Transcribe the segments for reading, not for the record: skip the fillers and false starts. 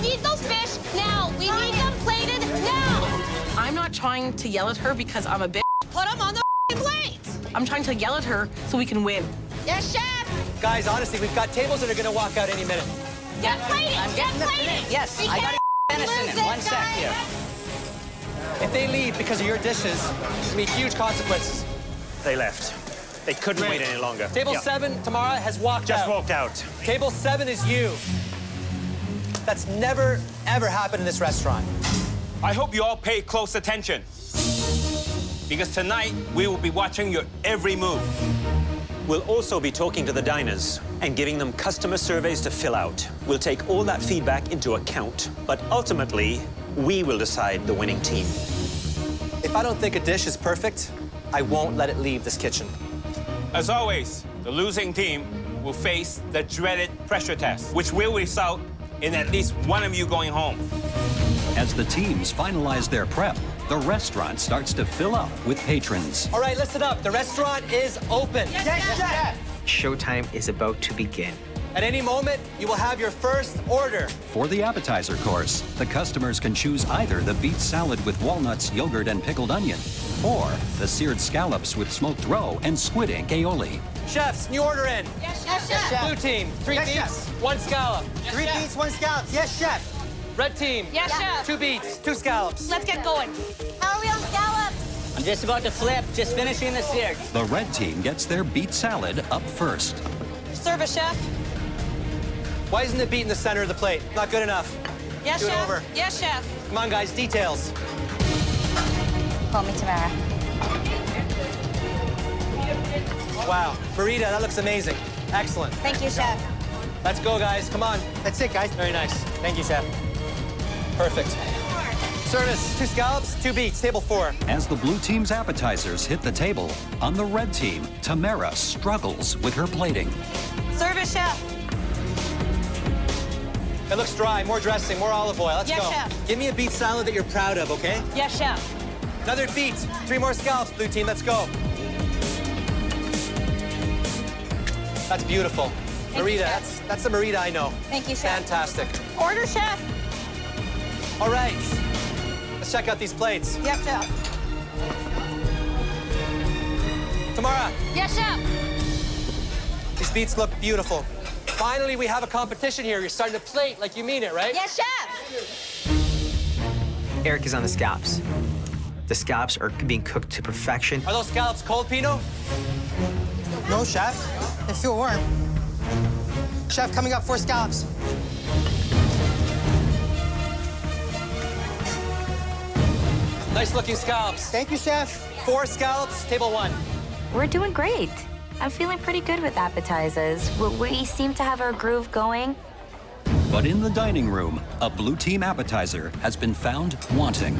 need those fish now. We need them plated now. I'm not trying to yell at her because I'm a bitch. Put them on the plates. I'm trying to yell at her so we can win. Yes, chef. Guys, honestly, we've got tables that are going to walk out any minute. Get plated. Get plated. Yes, We I got can't venison lose in it, 1 sec guys. here. If they leave because of your dishes, there's going to be huge consequences. They left. They couldn't wait any longer. Table 7, Tamara, has walked out. Just walked out. Table 7 is you. That's never, ever happened in this restaurant. I hope you all pay close attention. Because tonight, we will be watching your every move. We'll also be talking to the diners and giving them customer surveys to fill out. We'll take all that feedback into account, but ultimately, we will decide the winning team. If I don't think a dish is perfect, I won't let it leave this kitchen. As always, the losing team will face the dreaded pressure test, which will result in at least one of you going home. As the teams finalize their prep, the restaurant starts to fill up with patrons. All right, listen up. The restaurant is open. Yes, chef. Showtime is about to begin. At any moment, you will have your first order. For the appetizer course, the customers can choose either the beet salad with walnuts, yogurt, and pickled onion, or the seared scallops with smoked roe and squid ink aioli. Chefs, new order in. Yes, chef. Blue team, 3 Yes, beets, 1 scallop. 3 beets, 1 scallop. Yes, chef. Red team, Yes, chef. 2 beets, 2 scallops. Let's get going. How are we on scallops? I'm just about to flip, just finishing the seared. The red team gets their beet salad up first. Service, chef. Why isn't the beet in the center of the plate? Not good enough. Yes, Do it chef. over. Yes, chef. Come on, guys, details. Call me Tamara. Wow, Marita, that looks amazing. Excellent. Thank you, chef. Let's go, guys. Come on. That's it, guys. Very nice. Thank you, chef. Perfect. Service, 2 scallops, 2 beets, table 4. As the blue team's appetizers hit the table, on the red team, Tamara struggles with her plating. Service, chef. It looks dry. More dressing, more olive oil. Let's Yes, go. chef. Give me a beet salad that you're proud of, okay? Yes, chef. Another beet. 3 more scallops, blue team. Let's go. That's beautiful. Thank you, Marita, chef. that's the Marita I know. Thank you, chef. Fantastic. Order, chef. All right. Let's check out these plates. Yep, chef. Tamara, Yes, chef. these beets look beautiful. Finally, we have a competition here. You're starting to plate like you mean it, right? Yes, chef. Eric is on the scallops. The scallops are being cooked to perfection. Are those scallops cold, Pino? No, chef. They feel warm. Chef, coming up, 4 scallops. Nice looking scallops. Thank you, chef. 4 scallops, table 1. We're doing great. I'm feeling pretty good with appetizers. We seem to have our groove going. But in the dining room, a blue team appetizer has been found wanting.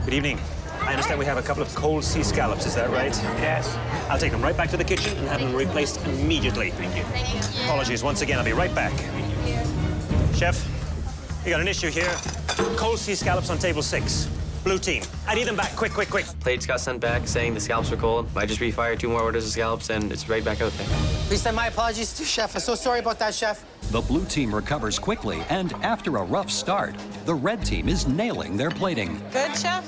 Good evening. I understand we have a couple of cold sea scallops, is that right? Yes. I'll take them right back to the kitchen and have them replaced immediately. Thank you. Apologies once again, I'll be right back. Chef, we got an issue here. Cold sea scallops on table 6. Blue team, I need them back, quick, quick, quick. Plates got sent back saying the scallops were cold. I just refired 2 more orders of scallops and it's right back out there. Please send my apologies to chef. I'm so sorry about that, chef. The blue team recovers quickly, and after a rough start, the red team is nailing their plating. Good, chef.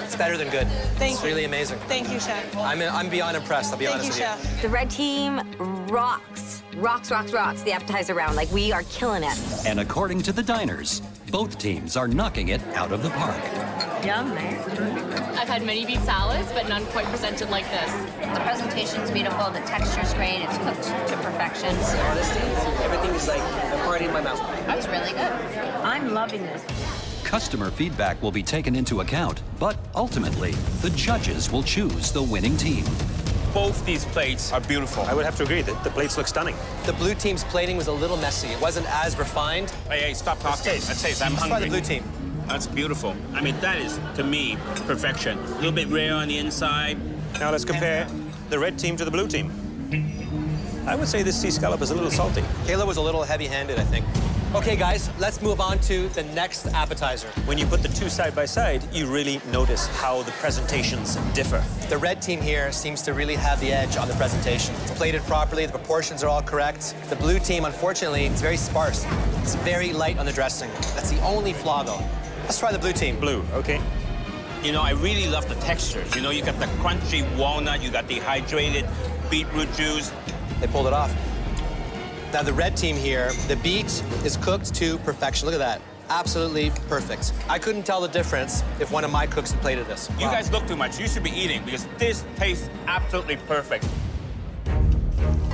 It's better than good. Thank It's you. really amazing. Thank you, chef. I'm beyond impressed, I'll be Thank you, honest with you. chef. The red team rocks. Rocks the appetizer round. Like, we are killing it. And according to the diners, both teams are knocking it out of the park. Yum, man. I've had many beet salads, but none quite presented like this. The presentation's beautiful. The texture's great. It's cooked to perfection. Honestly, everything is like a party in my mouth. That's really good. I'm loving this. Customer feedback will be taken into account, but ultimately, the judges will choose the winning team. Both these plates are beautiful. I would have to agree that the plates look stunning. The blue team's plating was a little messy. It wasn't as refined. Hey, stop talking. Let's taste. I'm Let's try hungry. the blue team. That's beautiful. I mean, that is, to me, perfection. A little bit rare on the inside. Now let's compare the red team to the blue team. I would say this sea scallop is a little salty. Kayla was a little heavy-handed, I think. Okay, guys, let's move on to the next appetizer. When you put the two side by side, you really notice how the presentations differ. The red team here seems to really have the edge on the presentation. It's plated properly, the proportions are all correct. The blue team, unfortunately, is very sparse. It's very light on the dressing. That's the only flaw, though. Let's try the blue team. Blue, okay. You know, I really love the textures. You know, you got the crunchy walnut, you got the hydrated beetroot juice. They pulled it off. Now, the red team here, the beet is cooked to perfection. Look at that. Absolutely perfect. I couldn't tell the difference if one of my cooks had plated this. You guys look too much. You should be eating because this tastes absolutely perfect.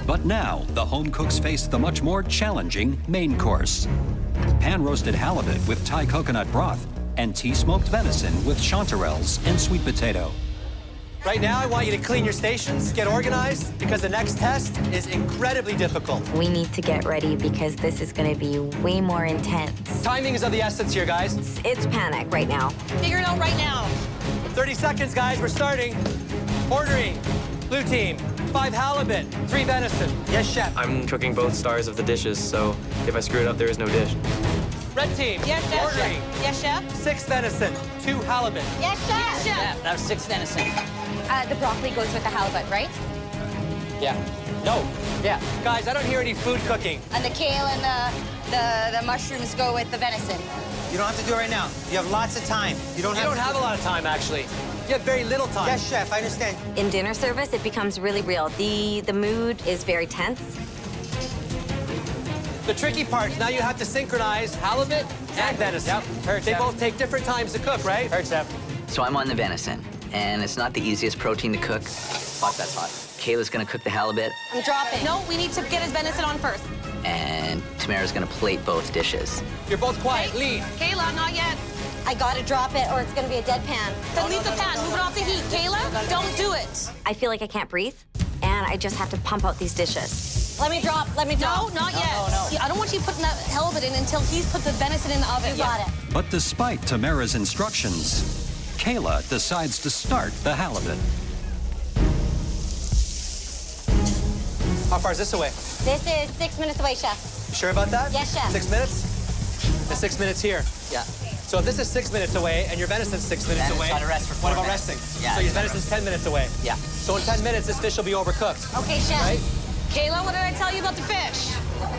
But now, the home cooks face the much more challenging main course. Pan-roasted halibut with Thai coconut broth and tea-smoked venison with chanterelles and sweet potato. Right now, I want you to clean your stations, get organized, because the next test is incredibly difficult. We need to get ready because this is going to be way more intense. Timing is of the essence here, guys. It's panic right now. Figure it out right now. 30 seconds, guys. We're starting. Ordering. Blue team, 5 halibut, 3 venison. Yes, chef. I'm cooking both stars of the dishes, so if I screw it up, there is no dish. Red team, Yes, chef. ordering. Yes, chef. 6 venison, 2 halibut. Yes, chef. Yes, chef. That was 6 venison. The broccoli goes with the halibut, right? Yeah. No. Yeah. Guys, I don't hear any food cooking. And the kale and the mushrooms go with the venison. You don't have to do it right now. You have lots of time. You don't have a lot of time, actually. You have very little time. Yes, chef, I understand. In dinner service, it becomes really real. The mood is very tense. The tricky part is now you have to synchronize halibut and venison. Heard, They chef. both take different times to cook, right? Heard, chef. So I'm on the venison, and it's not the easiest protein to cook. Fuck, that's hot. Kayla's gonna cook the halibut, I'm dropping. No, we need to get his venison on first. and Tamara's gonna plate both dishes. You're both quiet. Lead. Kayla, not yet. I gotta drop it or it's gonna be a dead pan. Then leave the pan, move it off the heat. Kayla, don't do it. I feel like I can't breathe, and I just have to pump out these dishes. Let me drop. No, not yet. No. Yeah, I don't want you putting that halibut in until he's put the venison in the oven. You got it. But despite Tamara's instructions, Kayla decides to start the halibut. How far is this away? This is 6 minutes away, chef. You sure about that? Yes, chef. 6 minutes? And 6 minutes here. Yeah. So if this is 6 minutes away and your venison's 6 minutes Then it's away, gotta rest for 4 what about minutes. resting? Yeah, So your it's gotta venison's 10 minutes away. Yeah. So in 10 minutes, this fish will be overcooked. Okay, chef. Right? Kayla, what did I tell you about the fish?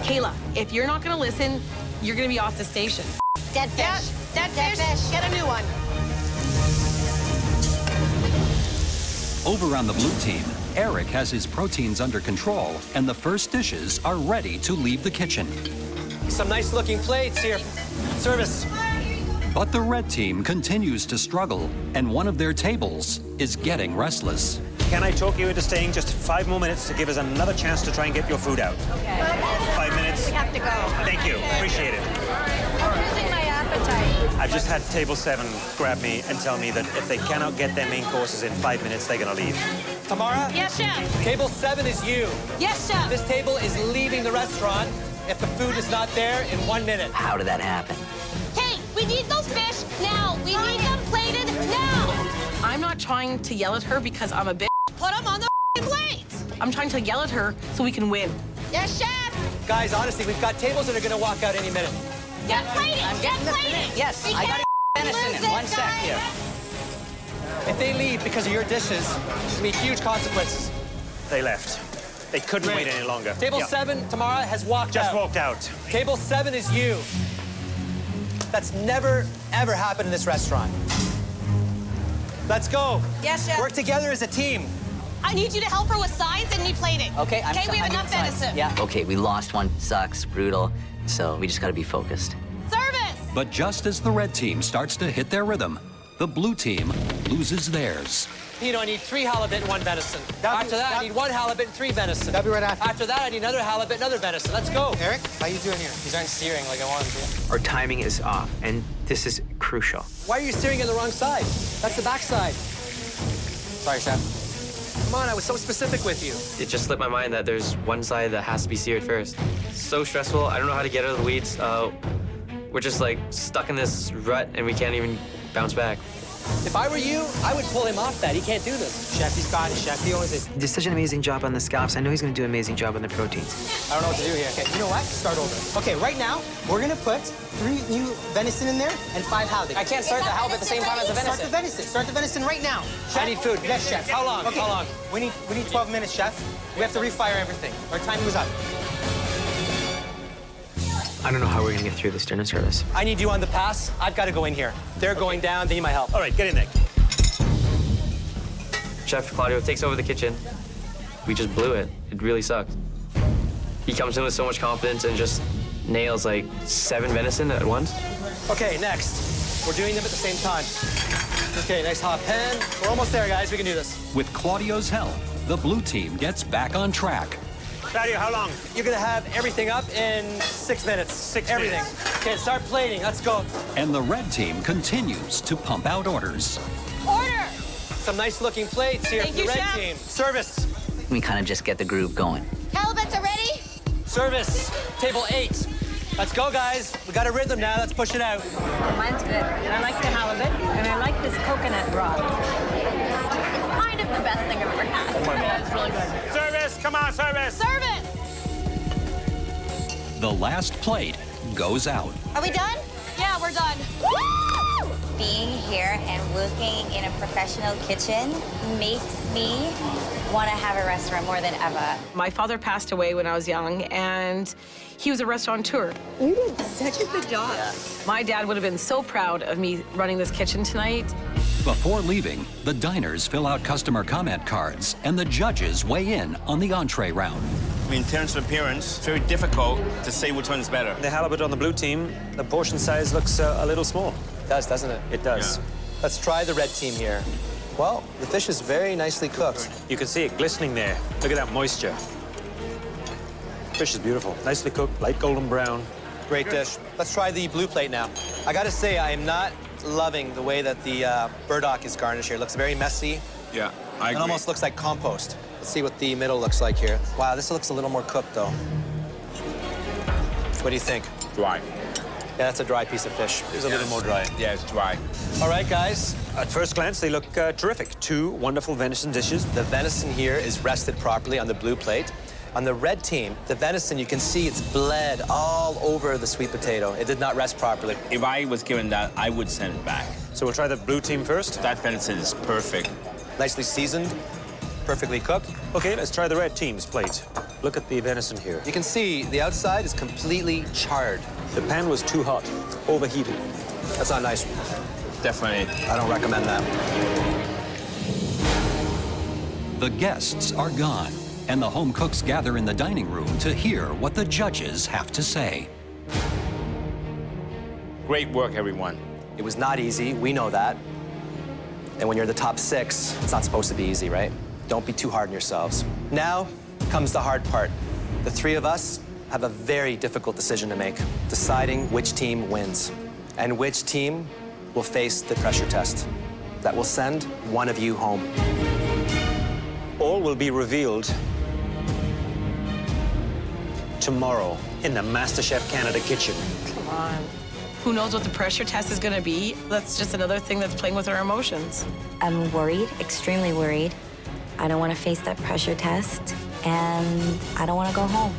Kayla, if you're not gonna listen, you're gonna be off the station. Dead fish. Dead fish. Get a new one. Over on the blue team, Eric has his proteins under control, and the first dishes are ready to leave the kitchen. Some nice looking plates here. Service. But the red team continues to struggle, and one of their tables is getting restless. Can I talk you into staying just 5 more minutes to give us another chance to try and get your food out? Okay. 5 minutes. We have to go. Thank you. Appreciate it. I'm losing my appetite. I've just had table 7 grab me and tell me that if they cannot get their main courses in 5 minutes, they're gonna leave. Tamara? Yes, chef. Table 7 is you. Yes, chef. This table is leaving the restaurant if the food is not there in 1 minute. How did that happen? Hey, we need those fish now. We need them plated now. I'm not trying to yell at her because I'm a bitch. Put them on the plate. I'm trying to yell at her so we can win. Yes, chef. Guys, honestly, we've got tables that are gonna walk out any minute. Get plated. I'm getting Get the plated. Yes, We I got can't venison lose in it, 1 sec guys. here. If they leave because of your dishes, there's gonna be huge consequences. They left. They couldn't Great. wait any longer. Table Yeah. 7, Tamara, has walked Just out. walked out. Table 7 is you. That's never, ever happened in this restaurant. Let's go. Yes, chef. Work together as a team. I need you to help her with sides and me plating. Okay, I'm Okay, we have I need enough sides. venison. Yeah. Okay, we lost one. Sucks, brutal. So we just gotta be focused. Service. But just as the red team starts to hit their rhythm, the blue team loses theirs. Pino, I need 3 halibut and 1 venison. After that, I need 1 halibut and 3 venison. That'll be right after. After that, I need another halibut, another venison. Let's go. Eric, how you doing here? These aren't steering like I want them to. Our timing is off, and this is crucial. Why are you steering on the wrong side? That's the back side. Sorry, chef. Come on, I was so specific with you. It just slipped my mind that there's one side that has to be seared first. So stressful. I don't know how to get out of the weeds. We're just like stuck in this rut, and we can't even bounce back. If I were you, I would pull him off that. He can't do this. Chef, he's got it, chef. He owns this. He did such an amazing job on the scallops. I know he's gonna do an amazing job on the proteins. I don't know what to do here. Okay, you know what? Start over. Okay, right now, we're gonna put 3 new venison in there and 5 halibut. I can't start the halibut at the same time as the Start the venison. venison. Start the venison right now. Chef? I need food. Yes, chef. How long? Okay. How long? We need 12 minutes, chef. We have to refire everything. Our time was up. I don't know how we're gonna get through this dinner service. I need you on the pass. I've got to go in here. They're going down. They need my help. All right, get in there. Chef Claudio takes over the kitchen. We just blew it. It really sucked. He comes in with so much confidence and just nails like 7 venison at once. Okay, next. We're doing them at the same time. Okay, nice hot pan. We're almost there, guys. We can do this. With Claudio's help, the blue team gets back on track. Claudio, how long? You're gonna have everything up in 6 minutes. 6 everything. minutes. Okay, start plating. Let's go. And the red team continues to pump out orders. Order! Some nice looking plates here Thank for the you, red Chef. team. Service. We kind of just get the groove going. Halibuts are ready? Service. Table 8. Let's go, guys. We got a rhythm now. Let's push it out. Mine's good. I like the halibut, and I like this coconut broth. Kind of the best thing I've ever had. Yeah, it's really good. Service, come on, service. Service! The last plate goes out. Are we done? Yeah, we're done. Being here and working in a professional kitchen makes me want to have a restaurant more than ever. My father passed away when I was young, and he was a restaurateur. You did such a good job. My dad would have been so proud of me running this kitchen tonight. Before leaving, the diners fill out customer comment cards, and the judges weigh in on the entree round. I mean, in terms of appearance, it's very difficult to say which one's better. The halibut on the blue team, the portion size looks a little small. It does, doesn't it? It does. Yeah. Let's try the red team here. Well, the fish is very nicely cooked. You can see it glistening there. Look at that moisture. Fish is beautiful. Nicely cooked, light golden brown. Great dish. Let's try the blue plate now. I gotta say, I am not loving the way that the burdock is garnished here. It looks very messy. Yeah, I It agree. almost looks like compost. Let's see what the middle looks like here. Wow, this looks a little more cooked, though. What do you think? Dry. Yeah, that's a dry piece of fish. It's a little more dry. Yeah, it's dry. All right, guys. At first glance, they look terrific. 2 wonderful venison dishes. The venison here is rested properly on the blue plate. On the red team, the venison, you can see it's bled all over the sweet potato. It did not rest properly. If I was given that, I would send it back. So we'll try the blue team first. That venison is perfect. Nicely seasoned, perfectly cooked. Okay, let's try the red team's plate. Look at the venison here. You can see the outside is completely charred. The pan was too hot, overheated. That's not nice. Definitely. I don't recommend that. The guests are gone, and the home cooks gather in the dining room to hear what the judges have to say. Great work, everyone. It was not easy, we know that. And when you're the top 6, it's not supposed to be easy, right? Don't be too hard on yourselves. Now comes the hard part. The 3 of us have a very difficult decision to make, deciding which team wins and which team will face the pressure test that will send one of you home. All will be revealed tomorrow in the MasterChef Canada kitchen. Come on. Who knows what the pressure test is gonna be? That's just another thing that's playing with our emotions. I'm worried, extremely worried. I don't want to face that pressure test, and I don't want to go home.